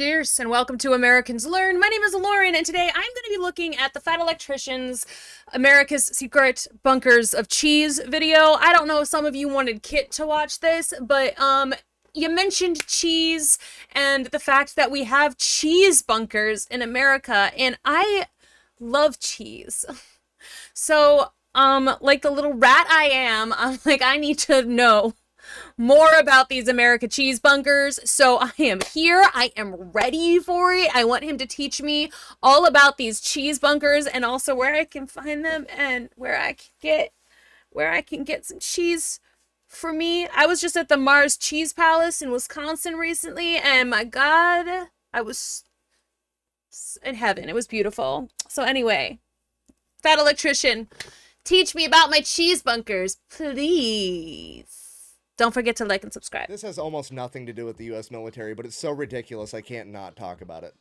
Cheers and welcome to Americans Learn. My name is Lauren, and today I'm going to be looking at the Fat Electrician's America's Secret Bunkers of Cheese video. I don't know if some of you wanted Kit to watch this, but you mentioned cheese and the fact that we have cheese bunkers in America, and I love cheese. So, like the little rat I am, I'm like, I need to know more about these America cheese bunkers. So I am here. I am ready for it. I want him to teach me all about these cheese bunkers and also where I can find them and where I can get some cheese for me. I was just at the Mars Cheese Palace in Wisconsin recently, and my God, I was in heaven. It was beautiful. So anyway, Fat Electrician, teach me about my cheese bunkers, please. Don't forget to like and subscribe. This has almost nothing to do with the US military, but it's so ridiculous I can't not talk about it.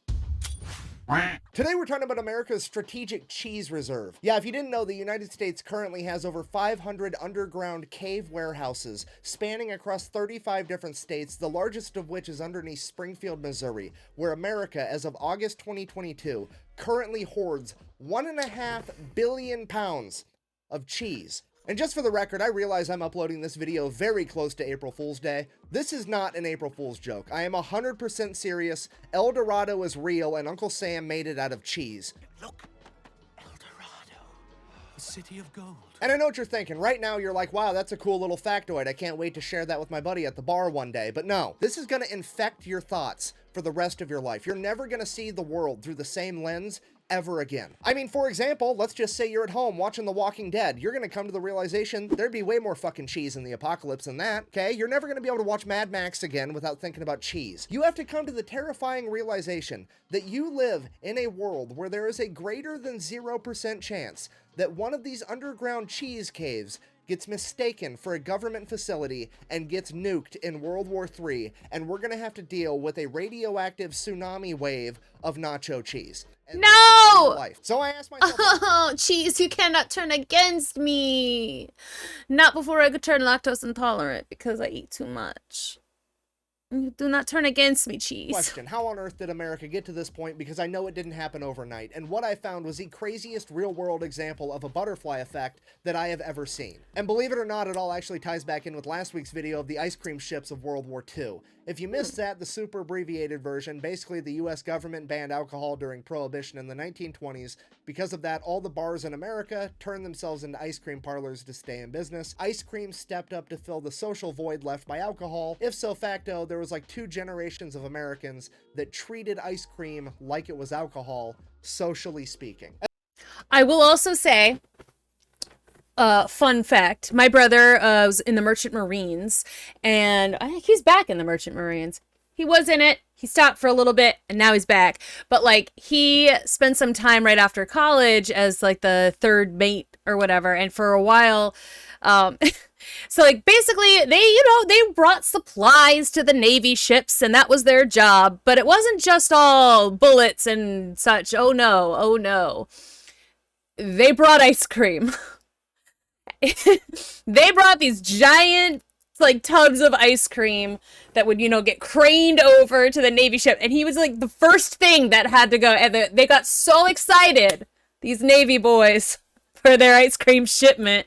Today we're talking about America's strategic cheese reserve. Yeah, if you didn't know, the United States currently has over 500 underground cave warehouses spanning across 35 different states, the largest of which is underneath Springfield, Missouri, where America, as of August 2022, currently hoards 1.5 billion pounds of cheese. And just for the record, I realize I'm uploading this video very close to April Fool's Day. This is not an April Fool's joke. I am 100% serious. El Dorado is real, and Uncle Sam made it out of cheese. Look, El Dorado, the city of gold. And I know what you're thinking. Right now, you're like, wow, that's a cool little factoid. I can't wait to share that with my buddy at the bar one day. But no, this is going to infect your thoughts for the rest of your life. You're never going to see the world through the same lens ever again. I mean, for example, let's just say you're at home watching The Walking Dead. You're gonna come to the realization there'd be way more fucking cheese in the apocalypse than that, okay? You're never gonna be able to watch Mad Max again without thinking about cheese. You have to come to the terrifying realization that you live in a world where there is a greater than 0% chance that one of these underground cheese caves gets mistaken for a government facility and gets nuked in World War III, and we're gonna have to deal with a radioactive tsunami wave of nacho cheese. And no! So I asked myself, oh, cheese, you cannot turn against me. Not before I could turn lactose intolerant because I eat too much. You do not turn against me, cheese. Question, how on earth did America get to this point? Because I know it didn't happen overnight, and what I found was the craziest real-world example of a butterfly effect that I have ever seen. And believe it or not, it all actually ties back in with last week's video of the ice cream ships of World War II. If you missed that, the super abbreviated version, basically the US government banned alcohol during Prohibition in the 1920s. Because of that, all the bars in America turned themselves into ice cream parlors to stay in business. Ice cream stepped up to fill the social void left by alcohol. If so facto, there was like 2 generations of Americans that treated ice cream like it was alcohol, socially speaking. I will also say, fun fact, my brother was in the Merchant Marines, and I think he's back in the Merchant Marines. He was in it, he stopped for a little bit, and now he's back. But, like, he spent some time right after college as, like, the third mate or whatever, and for a while, so, like, basically, they brought supplies to the Navy ships, and that was their job. But it wasn't just all bullets and such. Oh, no. Oh, no. They brought ice cream. They brought these giant, like, tubs of ice cream that would, get craned over to the Navy ship. And he was, like, the first thing that had to go. And they got so excited, these Navy boys, for their ice cream shipment.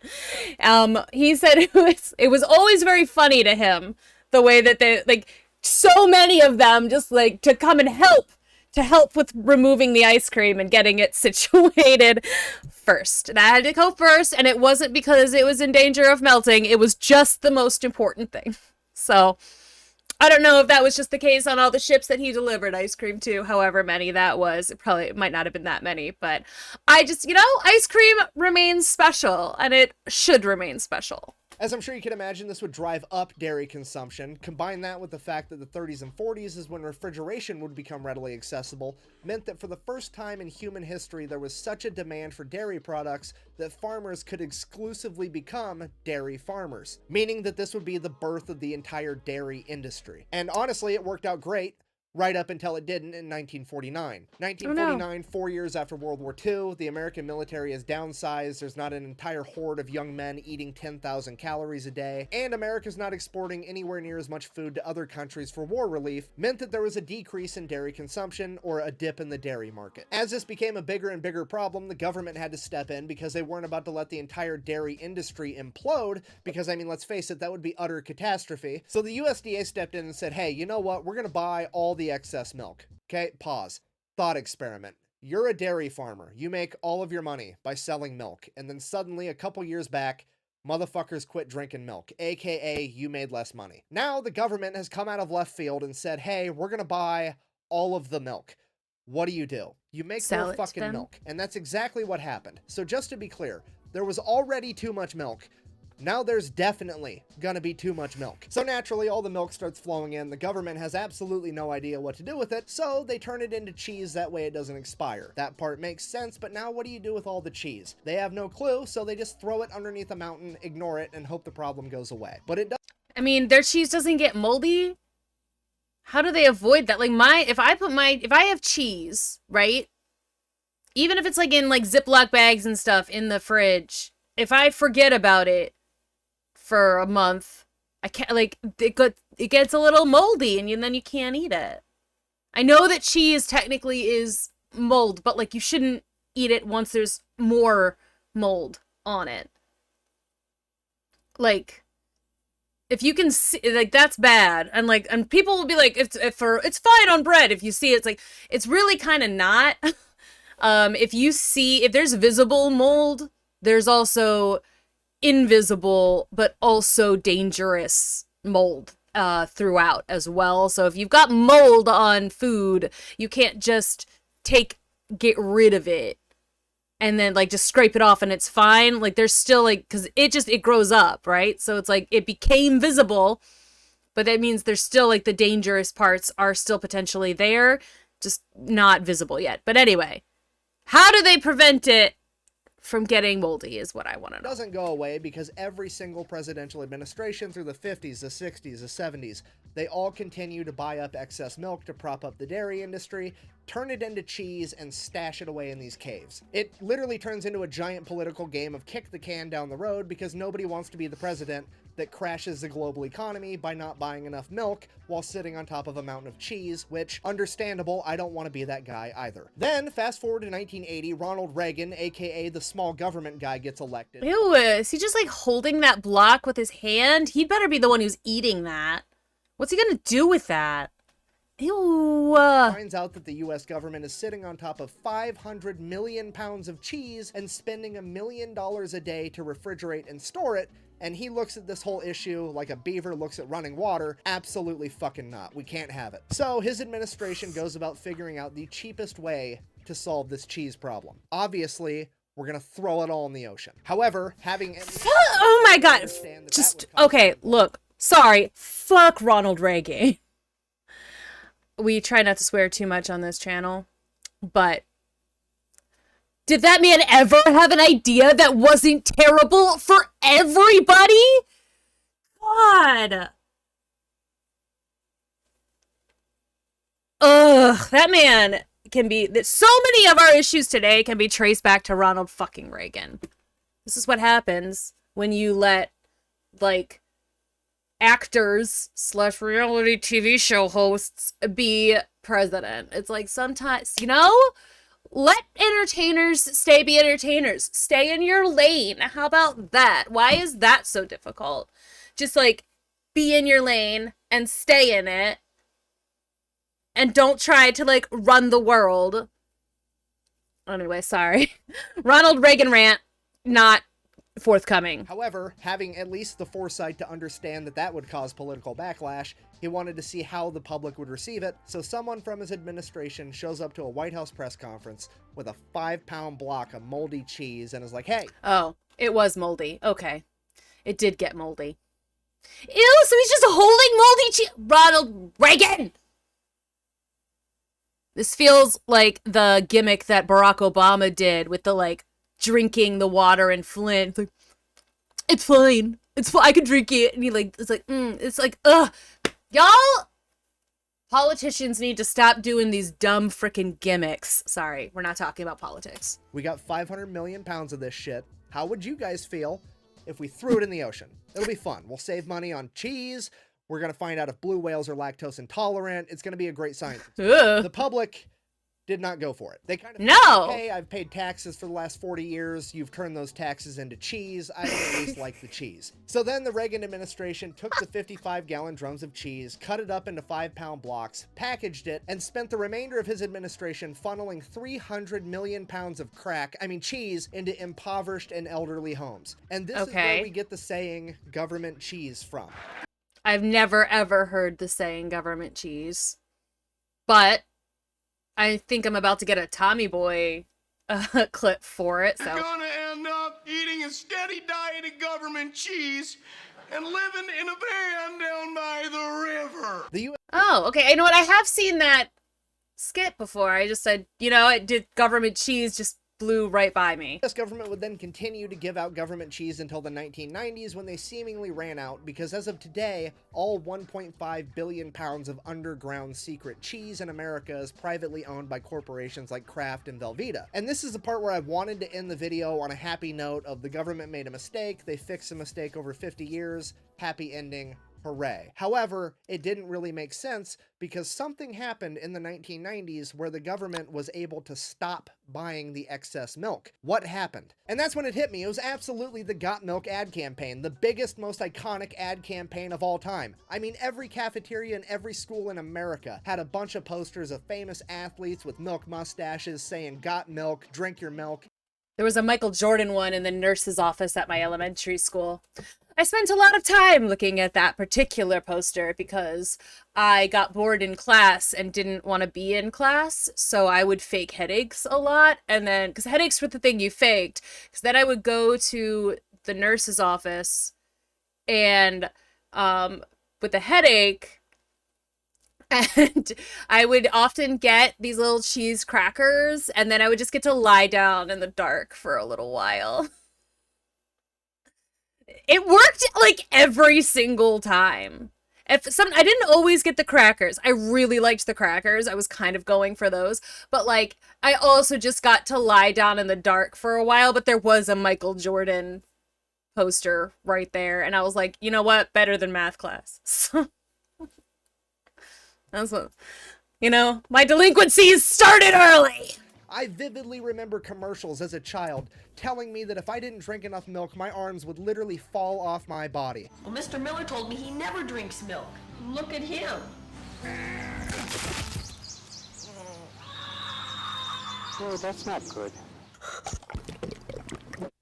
He said it was always very funny to him, the way that they, like, so many of them just, like, to come and help with removing the ice cream and getting it situated first. And I had to go first, and it wasn't because it was in danger of melting. It was just the most important thing. So I don't know if that was just the case on all the ships that he delivered ice cream to, however many that was. It might not have been that many, but I just, ice cream remains special, and it should remain special. As I'm sure you can imagine, this would drive up dairy consumption. Combine that with the fact that the 30s and 40s is when refrigeration would become readily accessible, meant that for the first time in human history, there was such a demand for dairy products that farmers could exclusively become dairy farmers, meaning that this would be the birth of the entire dairy industry. And honestly, it worked out great. right up until it didn't in 1949. 1949, 4 years after World War II, the American military is downsized, there's not an entire horde of young men eating 10,000 calories a day, and America's not exporting anywhere near as much food to other countries for war relief, meant that there was a decrease in dairy consumption, or a dip in the dairy market. As this became a bigger and bigger problem, the government had to step in because they weren't about to let the entire dairy industry implode, because, I mean, let's face it, that would be utter catastrophe. So the USDA stepped in and said, hey, you know what, we're gonna buy all the excess milk. Okay, pause. Thought experiment. You're a dairy farmer. You make all of your money by selling milk. And then suddenly, a couple years back, motherfuckers quit drinking milk, aka you made less money. Now the government has come out of left field and said, hey, we're gonna buy all of the milk. What do? You make more fucking milk. And that's exactly what happened. So just to be clear, there was already too much milk. Now there's definitely gonna be too much milk. So naturally, all the milk starts flowing in. The government has absolutely no idea what to do with it, so they turn it into cheese, that way it doesn't expire. That part makes sense, but now what do you do with all the cheese? They have no clue, so they just throw it underneath a mountain, ignore it, and hope the problem goes away. But it does. I mean, their cheese doesn't get moldy? How do they avoid that? Like, if I have cheese, right? Even if it's like in like Ziploc bags and stuff in the fridge, if I forget about it for a month, I can't, like, it gets a little moldy and then you can't eat it. I know that cheese technically is mold, but like you shouldn't eat it once there's more mold on it. Like, if you can see, like, that's bad. And people will be like, it's fine on bread if you see it. It's like, it's really kind of not. If there's visible mold, there's also invisible but also dangerous mold throughout as well. So if you've got mold on food, you can't just get rid of it and then like just scrape it off and it's fine. Like there's still like, because it grows up, right? So it's like it became visible, but that means there's still like the dangerous parts are still potentially there, just not visible yet. But anyway, how do they prevent it from getting moldy is what I want to know. It doesn't go away because every single presidential administration through the 50s, the 60s, the 70s, they all continue to buy up excess milk to prop up the dairy industry, turn it into cheese, and stash it away in these caves. It literally turns into a giant political game of kick the can down the road because nobody wants to be the president that crashes the global economy by not buying enough milk while sitting on top of a mountain of cheese, which, understandable, I don't want to be that guy either. Then, fast forward to 1980, Ronald Reagan, aka the small government guy, gets elected. Ew, is he just like holding that block with his hand? He'd better be the one who's eating that. What's he gonna do with that? Ew. Finds out that the US government is sitting on top of 500 million pounds of cheese and spending $1 million a day to refrigerate and store it, and he looks at this whole issue like a beaver looks at running water. Absolutely fucking not. We can't have it. So his administration goes about figuring out the cheapest way to solve this cheese problem. Obviously, we're gonna throw it all in the ocean. However, having... Oh my god. Just, okay, look. Sorry. Fuck Ronald Reagan. We try not to swear too much on this channel, but did that man ever have an idea that wasn't terrible for everybody? God. Ugh, that man can be... So many of our issues today can be traced back to Ronald fucking Reagan. This is what happens when you let, like, actors / reality TV show hosts be president. It's like sometimes, you know, let entertainers be entertainers. Stay in your lane. How about that? Why is that so difficult? Just like be in your lane and stay in it. And don't try to like run the world. Anyway, sorry. Ronald Reagan rant, not forthcoming. However, having at least the foresight to understand that that would cause political backlash, he wanted to see how the public would receive it, so someone from his administration shows up to a White House press conference with a 5-pound block of moldy cheese and is like, hey. Oh, it was moldy. Okay. It did get moldy. Ew, so he's just holding moldy cheese. Ronald Reagan! This feels like the gimmick that Barack Obama did with the, like, drinking the water in Flint. It's like, it's fine. It's fine. I can drink it. And he, like, it's like, it's like, ugh. Y'all Politicians need to stop doing these dumb freaking gimmicks. Sorry, we're not talking about politics. We got 500 million pounds of this shit. How would you guys feel if we threw it in the ocean? It'll be fun. We'll save money on cheese. We're going to find out if blue whales are lactose intolerant. It's going to be a great science. Ugh. The public did not go for it. They kind of No. Hey, I've paid taxes for the last 40 years. You've turned those taxes into cheese. I would at least like the cheese. So then the Reagan administration took the 55-gallon drums of cheese, cut it up into 5-pound blocks, packaged it, and spent the remainder of his administration funneling 300 million pounds of cheese into impoverished and elderly homes. And this is where we get the saying government cheese from. I've never ever heard the saying government cheese, but I think I'm about to get a Tommy Boy clip for it. So You're gonna end up eating a steady diet of government cheese and living in a van down by the river. Oh, okay. You know what? I have seen that skit before. I just said, you know, it did government cheese just blew right by me. The US government would then continue to give out government cheese until the 1990s when they seemingly ran out, because as of today, all 1.5 billion pounds of underground secret cheese in America is privately owned by corporations like Kraft and Velveeta. And this is the part where I wanted to end the video on a happy note of the government made a mistake, they fixed a mistake over 50 years, happy ending. Hooray. However, it didn't really make sense because something happened in the 1990s where the government was able to stop buying the excess milk. What happened? And that's when it hit me. It was absolutely the Got Milk ad campaign, the biggest, most iconic ad campaign of all time. I mean, every cafeteria in every school in America had a bunch of posters of famous athletes with milk mustaches saying, "Got milk, drink your milk." There was a Michael Jordan one in the nurse's office at my elementary school. I spent a lot of time looking at that particular poster because I got bored in class and didn't want to be in class, so I would fake headaches a lot, and then, because headaches were the thing you faked, because then I would go to the nurse's office and with a headache, and I would often get these little cheese crackers, and then I would just get to lie down in the dark for a little while. It worked like every single time. I didn't always get the crackers. I really liked the crackers. I was kind of going for those. But like, I also just got to lie down in the dark for a while. But there was a Michael Jordan poster right there. And I was like, you know what? Better than math class. So that's what, you know, my delinquencies started early. I vividly remember commercials as a child telling me that if I didn't drink enough milk, my arms would literally fall off my body. Well, Mr. Miller told me he never drinks milk. Look at him. Oh, that's not good.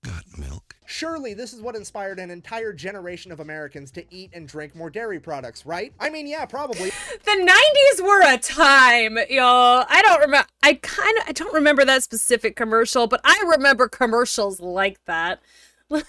Got milk. Surely this is what inspired an entire generation of Americans to eat and drink more dairy products, right? I mean, yeah, probably. The 90s were a time, y'all. I don't remember that specific commercial, but I remember commercials like that. Like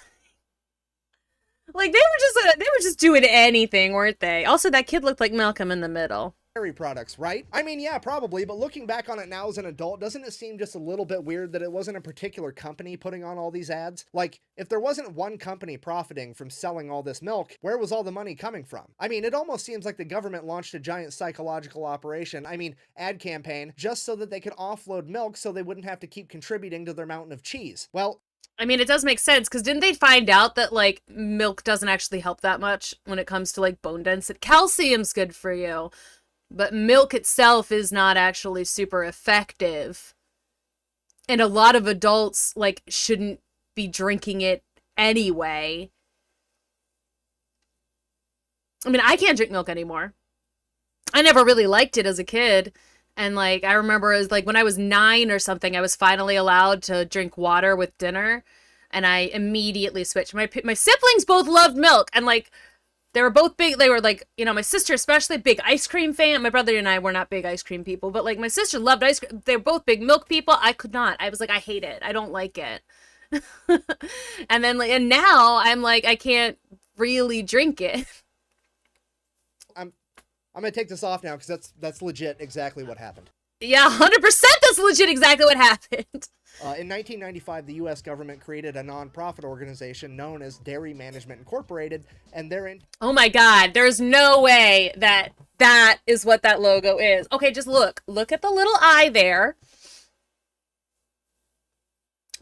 they were just doing anything, weren't they? Also, that kid looked like Malcolm in the Middle. Dairy products, right? I mean, yeah, probably, but looking back on it now as an adult, doesn't it seem just a little bit weird that it wasn't a particular company putting on all these ads? Like, if there wasn't one company profiting from selling all this milk, where was all the money coming from? I mean, it almost seems like the government launched a giant psychological operation, ad campaign, just so that they could offload milk so they wouldn't have to keep contributing to their mountain of cheese. Well, I mean, it does make sense, because didn't they find out that, like, milk doesn't actually help that much when it comes to, like, bone density? Calcium's good for you. But milk itself is not actually super effective. And a lot of adults, like, shouldn't be drinking it anyway. I mean, I can't drink milk anymore. I never really liked it as a kid. And, like, I remember it was, like, when I was 9 or something, I was finally allowed to drink water with dinner. And I immediately switched. My siblings both loved milk. And, like, they were both big. They were like, you know, my sister especially, big ice cream fan. My brother and I were not big ice cream people, but like my sister loved ice cream. They were both big milk people. I could not. I was like, I hate it. I don't like it. And then like, and now I'm like, I can't really drink it. I'm gonna take this off now because that's legit exactly what happened. Yeah, 100% that's legit exactly what happened. In 1995, the U.S. government created a non-profit organization known as Dairy Management Incorporated, and therein... Oh my god, there's no way that That is what that logo is. Okay, just look. Look at the little eye there.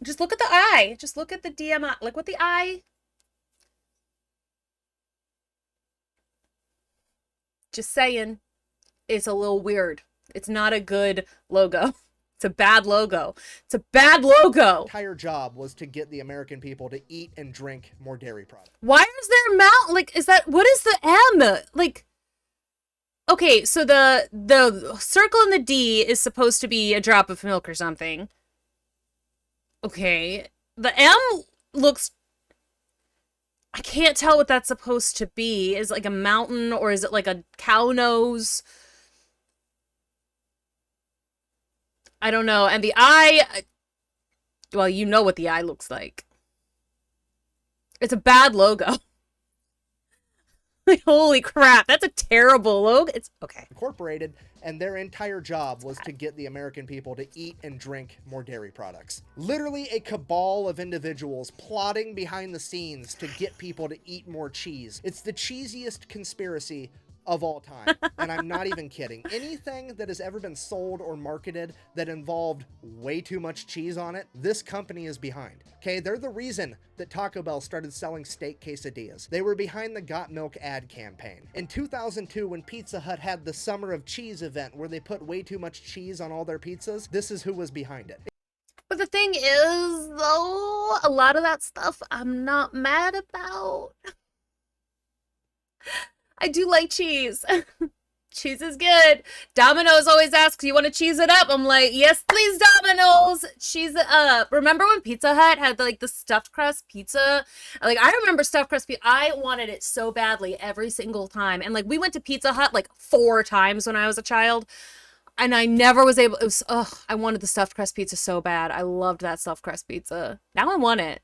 Just look at the eye. Just look at the DMI. Look what the eye. Just saying. It's a little weird. It's not a good logo. It's a bad logo. It's a bad logo. Entire job was to get the American people to eat and drink more dairy products. Why is there a mount? Like, is that, what is the M? Like, okay, so the circle and the D is supposed to be a drop of milk or something. Okay. The M looks, I can't tell what that's supposed to be. Is it like a mountain or is it like a cow nose? I don't know. And the eye, well, you know what the eye looks like. It's a bad logo. Holy crap, that's a terrible logo. It's okay. Incorporated, and their entire job was to get the American people to eat and drink more dairy products. Literally a cabal of individuals plotting behind the scenes to get people to eat more cheese. It's the cheesiest conspiracy of all time, and I'm not even kidding. Anything that has ever been sold or marketed that involved way too much cheese on it, this company is behind. Okay, they're the reason that Taco Bell started selling steak quesadillas. They were behind the Got Milk ad campaign. In 2002, when Pizza Hut had the Summer of Cheese event where they put way too much cheese on all their pizzas, this is who was behind it. But the thing is, though, a lot of that stuff I'm not mad about. I do like cheese. Cheese is good. Domino's always asks, you want to cheese it up? I'm like, yes, please, Domino's. Cheese it up. Remember when Pizza Hut had like the stuffed crust pizza? Like, I remember stuffed crust pizza. I wanted it so badly every single time. And like, we went to Pizza Hut like 4 times when I was a child. And I never was able, it was, I wanted the stuffed crust pizza so bad. I loved that stuffed crust pizza. Now I want it.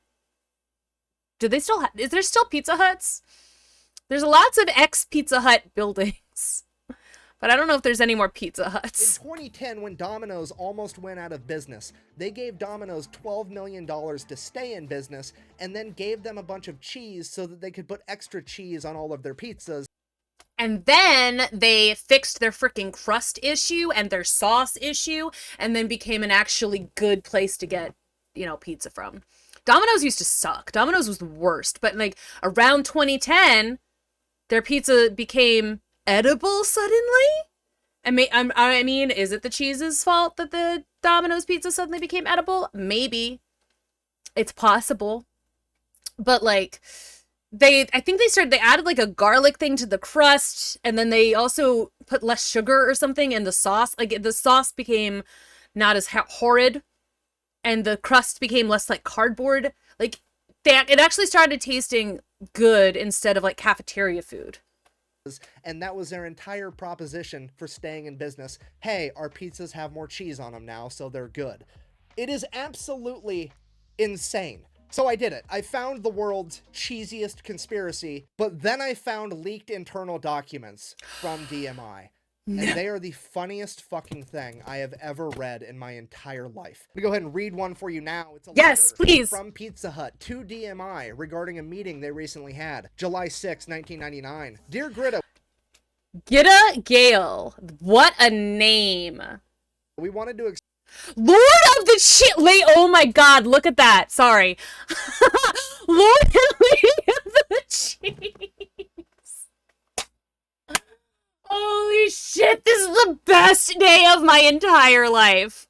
Do they still is there still Pizza Huts? There's lots of ex-Pizza Hut buildings, but I don't know if there's any more Pizza Huts. In 2010, when Domino's almost went out of business, they gave Domino's $12 million to stay in business and then gave them a bunch of cheese so that they could put extra cheese on all of their pizzas. And then they fixed their freaking crust issue and their sauce issue and then became an actually good place to get, pizza from. Domino's used to suck. Domino's was the worst, but like around 2010... their pizza became edible suddenly? I mean, is it the cheese's fault that the Domino's pizza suddenly became edible? Maybe. It's possible. But like, I think they added like a garlic thing to the crust, and then they also put less sugar or something in the sauce. Like, the sauce became not as horrid, and the crust became less like cardboard. Like, it actually started tasting good instead of like cafeteria food. And that was their entire proposition for staying in business. Hey, our pizzas have more cheese on them now, so they're good. It is absolutely insane. So I did it. I found the world's cheesiest conspiracy, but then I found leaked internal documents from DMI. And they are the funniest fucking thing I have ever read in my entire life. I'm gonna go ahead and read one for you now. It's a yes, letter please. From Pizza Hut to DMI regarding a meeting they recently had. July 6, 1999. Dear Greta. Gitta Gale. What a name. We wanted to Lord of the Lady, oh my god, look at that. Sorry. Lord and Lady of the Cheese. Holy shit, this is the best day of my entire life.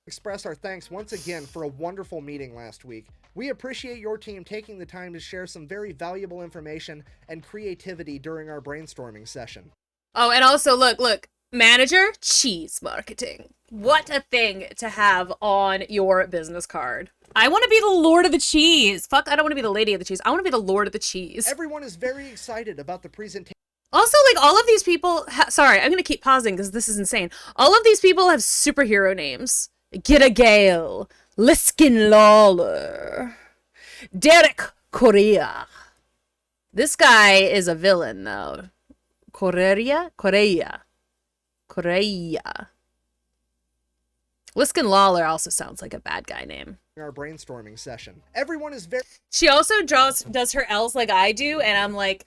express our thanks once again for a wonderful meeting last week. We appreciate your team taking the time to share some very valuable information and creativity during our brainstorming session. Oh, and also, look. Manager, cheese marketing. What a thing to have on your business card. I want to be the Lord of the Cheese. Fuck, I don't want to be the Lady of the Cheese. I want to be the Lord of the Cheese. Everyone is very excited about the presentation. Also, like, all of these people... Sorry, I'm going to keep pausing because this is insane. All of these people have superhero names. Gitta Gale, Liskin Lawler, Derek Correa. This guy is a villain, though. Correa. Liskin Lawler also sounds like a bad guy name. Our brainstorming session. Everyone is very... She also does her L's like I do, and I'm like,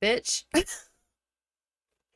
bitch.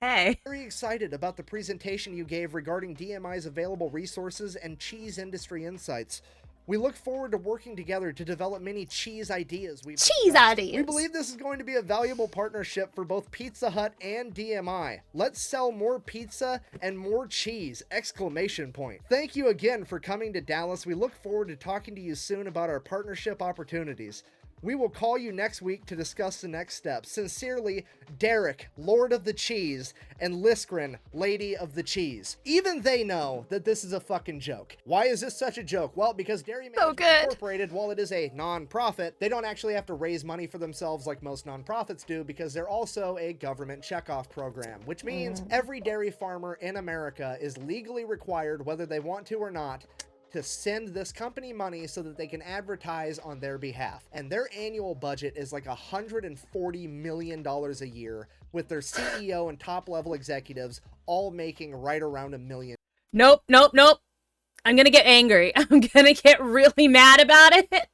Hey. Very excited about the presentation you gave regarding DMI's available resources and cheese industry insights. We look forward to working together to develop many cheese ideas. We believe this is going to be a valuable partnership for both Pizza Hut and DMI. Let's sell more pizza and more cheese! Exclamation point. Thank you again for coming to Dallas. We look forward to talking to you soon about our partnership opportunities. We will call you next week to discuss the next steps. Sincerely, Derek, Lord of the Cheese, and Liskrin, Lady of the Cheese. Even they know that this is a fucking joke. Why is this such a joke? Well, because Dairy Management Incorporated, while it is a non-profit, they don't actually have to raise money for themselves like most non-profits do, because they're also a government checkoff program, which means every dairy farmer in America is legally required, whether they want to or not, to send this company money so that they can advertise on their behalf. And their annual budget is like $140 million a year, with their CEO and top level executives all making right around $1 million. Nope. I'm gonna get angry. I'm gonna get really mad about it.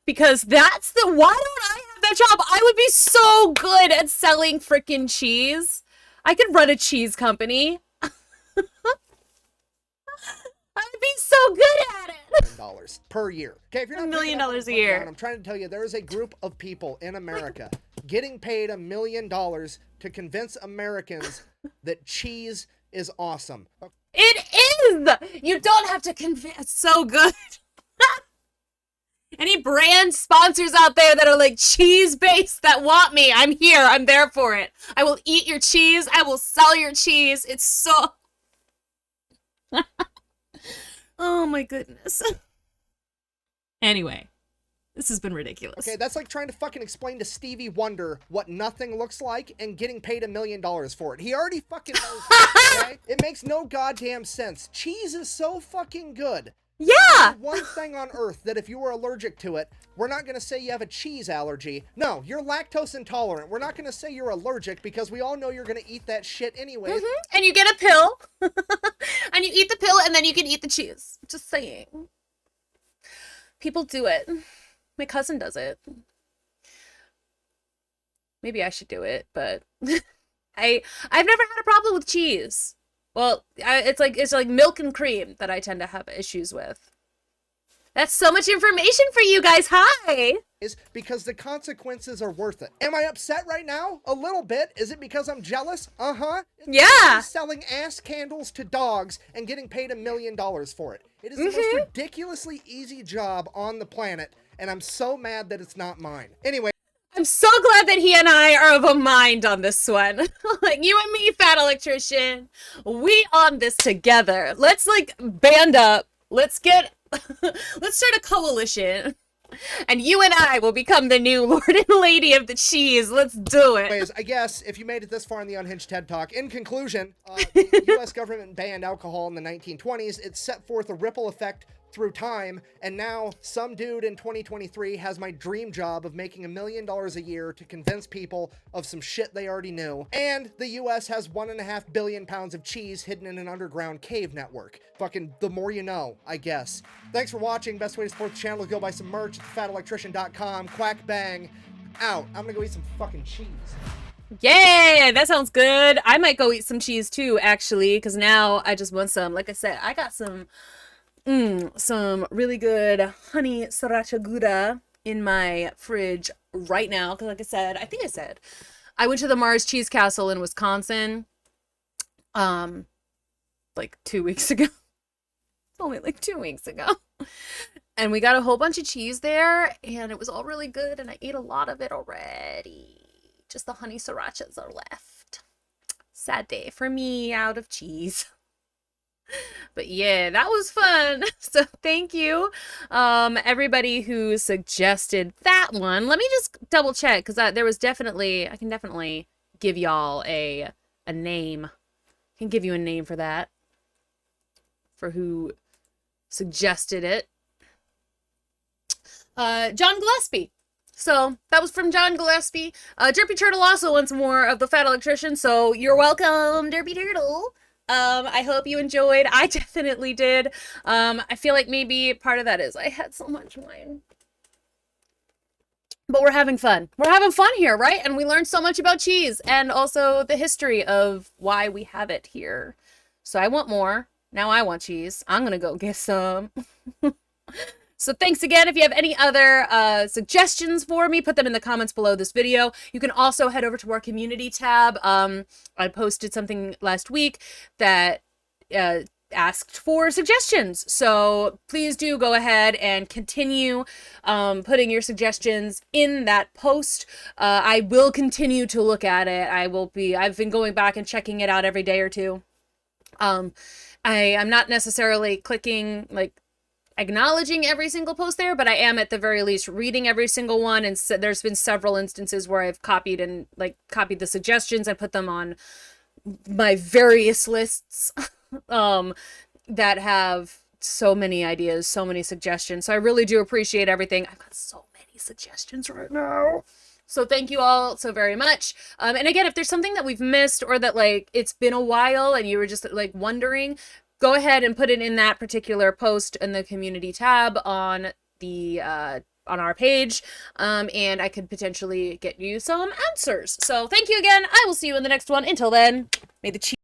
Because why don't I have that job? I would be so good at selling freaking cheese. I could run a cheese company. I'd be so good at it. Dollars per year. Okay, if you're not $1 million a down, year. I'm trying to tell you, there is a group of people in America getting paid $1 million to convince Americans that cheese is awesome. It is. You don't have to convince. It's so good. Any brand sponsors out there that are like cheese based that want me, I'm here. I'm there for it. I will eat your cheese. I will sell your cheese. It's so. Oh my goodness. Anyway, this has been ridiculous. Okay, that's like trying to fucking explain to Stevie Wonder what nothing looks like and getting paid $1 million for it. He already fucking knows that, okay? It makes no goddamn sense. Cheese is so fucking good. Yeah! There's one thing on earth that if you were allergic to it, we're not going to say you have a cheese allergy. No, you're lactose intolerant. We're not going to say you're allergic because we all know you're going to eat that shit anyway. And you get a pill. And you eat the pill and then you can eat the cheese. Just saying. People do it. My cousin does it. Maybe I should do it, but I've never had a problem with cheese. Well, it's like milk and cream that I tend to have issues with. That's so much information for you guys. Hi! Is because the consequences are worth it. Am I upset right now? A little bit. Is it because I'm jealous? Uh-huh. Yeah! Selling ass candles to dogs and getting paid $1 million for it. It is the most ridiculously easy job on the planet, and I'm so mad that it's not mine. Anyway. I'm so glad that he and I are of a mind on this one. Like, you and me, Fat Electrician, we on this together. Let's, like, band up. Let's start a coalition. And you and I will become the new Lord and Lady of the Cheese. Let's do it. Anyways, I guess if you made it this far in the Unhinged TED Talk, in conclusion, the U.S. government banned alcohol in the 1920s. It set forth a ripple effect through time, and now some dude in 2023 has my dream job of making $1 million a year to convince people of some shit they already knew. And the US has 1.5 billion pounds of cheese hidden in an underground cave network. Fucking the more you know, I guess. Thanks for watching. Best way to support the channel is go buy some merch at thefatelectrician.com. Quack bang. Out. I'm gonna go eat some fucking cheese. Yeah, that sounds good. I might go eat some cheese too, actually, because now I just want some. Like I said, I got some really good honey sriracha gouda in my fridge right now. Because like I said, I went to the Mars Cheese Castle in Wisconsin, like 2 weeks ago. It's only like 2 weeks ago. And we got a whole bunch of cheese there, and it was all really good, and I ate a lot of it already. Just the honey srirachas are left. Sad day for me out of cheese. But yeah, that was fun. So thank you, everybody who suggested that one. Let me just double check, because I can definitely give y'all a name. I can give you a name for that, for who suggested it. John Gillespie. So that was from John Gillespie. Derpy Turtle also wants more of the Fat Electrician, so you're welcome, Derpy Turtle. I hope you enjoyed. I definitely did. I feel like maybe part of that is I had so much wine. but we're having fun. We're having fun here, right? And we learned so much about cheese and also the history of why we have it here. So I want more. Now I want cheese. I'm gonna go get some. So thanks again. If you have any other suggestions for me, put them in the comments below this video. You can also head over to our community tab. I posted something last week that asked for suggestions. So please do go ahead and continue putting your suggestions in that post. I will continue to look at it. I've been going back and checking it out every day or two. I'm not necessarily clicking, like, acknowledging every single post there, but I am at the very least reading every single one. And so there's been several instances where I've copied the suggestions and put them on my various lists that have so many ideas, so many suggestions. So I really do appreciate everything. I've got so many suggestions right now. So thank you all so very much. And again, if there's something that we've missed or that, like, it's been a while and you were just, like, wondering, go ahead and put it in that particular post in the community tab on the on our page, and I could potentially get you some answers. So thank you again. I will see you in the next one. Until then, may the cheese